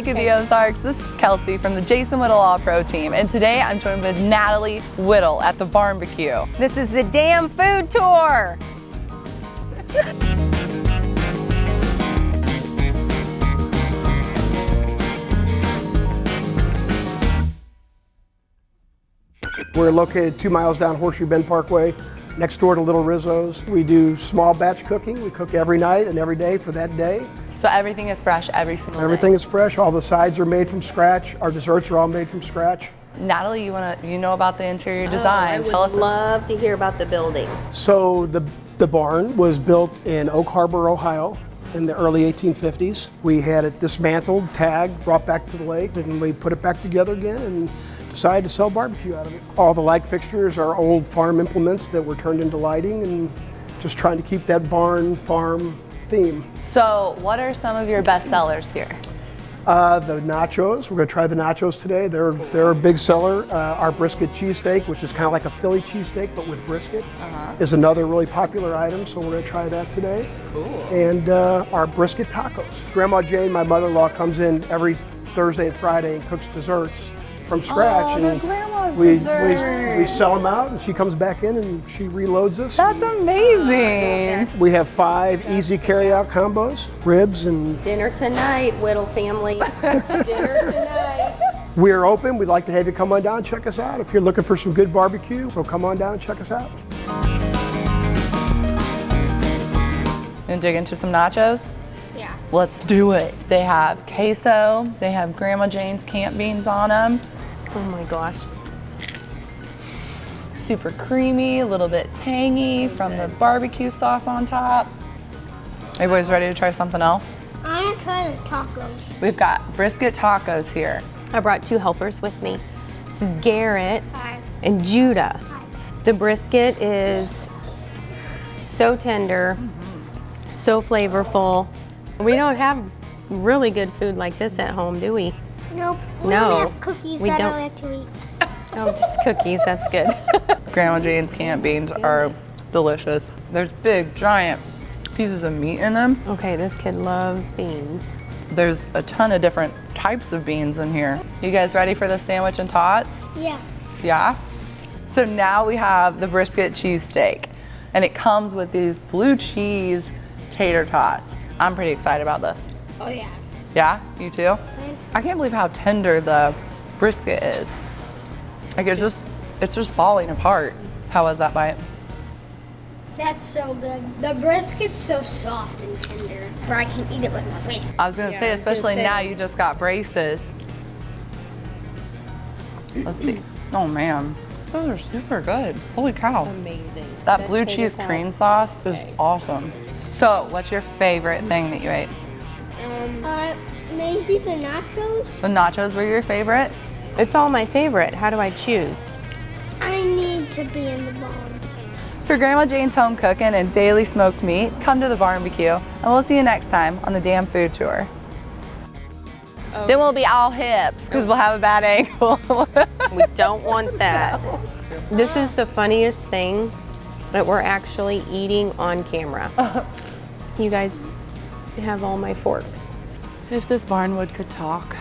BBQ the Ozarks. This is Kelsey from the Jason Whittle All-Pro team, and today I'm joined with Natalie Whittle at the BBQ. This is the damn food tour. We're located 2 miles down Horseshoe Bend Parkway, next door to Little Rizzo's. We do small batch cooking. We cook every night and every day for that day. So everything is fresh every single day? Everything is fresh. All the sides are made from scratch. Our desserts are all made from scratch. Natalie, you know about the interior design. I would love to hear about the building. So the barn was built in Oak Harbor, Ohio in the early 1850s. We had it dismantled, tagged, brought back to the lake, and we put it back together again and decided to sell barbecue out of it. All the light fixtures are old farm implements that were turned into lighting, and just trying to keep that barn farm theme. So what are some of your best sellers here? The nachos. We're going to try the nachos today. They're a big seller. Our brisket cheesesteak, which is kind of like a Philly cheesesteak but with brisket, is another really popular item, so we're going to try that today. Cool. And our brisket tacos. Grandma Jane, my mother-in-law, comes in every Thursday and Friday and cooks desserts from scratch. Oh, and grandma's we sell them out, and she comes back in and she reloads us. That's amazing. We have 5 easy carry-out combos, ribs and... Dinner tonight, Whittle family. Dinner tonight. We're open. We'd like to have you come on down and check us out if you're looking for some good barbecue. So come on down and check us out. And dig into some nachos? Yeah. Let's do it. They have queso. They have Grandma Jane's camp beans on them. Oh my gosh. Super creamy, a little bit tangy from the barbecue sauce on top. Everybody's ready to try something else? I want to try the tacos. We've got brisket tacos here. I brought 2 helpers with me. This is Garrett Hi. and Judah. Hi. The brisket is so tender, so flavorful. We don't have really good food like this at home, do we? Nope. We No, only have cookies we that don't. I like to eat. Oh, just cookies, that's good. Grandma Jane's camp beans are delicious. There's big, giant pieces of meat in them. Okay, this kid loves beans. There's a ton of different types of beans in here. You guys ready for the sandwich and tots? Yeah. Yeah? So now we have the brisket cheesesteak, and it comes with these blue cheese tater tots. I'm pretty excited about this. Oh yeah. Yeah? You too? I can't believe how tender the brisket is. Like it's just falling apart. How was that bite? That's so good. The brisket's so soft and tender, where I can eat it with my face. I was gonna say, especially now you just got braces. Let's see. Oh man, those are super good. Holy cow. Amazing. That blue cheese cream sauce is awesome. So what's your favorite thing that you ate? Maybe the nachos? The nachos were your favorite? It's all my favorite. How do I choose? I need to be in the barn. For Grandma Jane's home cooking and daily smoked meat, come to the barbecue, and we'll see you next time on the Damn Food Tour. Then we'll be all hips, because we'll have a bad angle. We don't want that. This is the funniest thing that we're actually eating on camera. You guys have all my forks. If this barnwood could talk.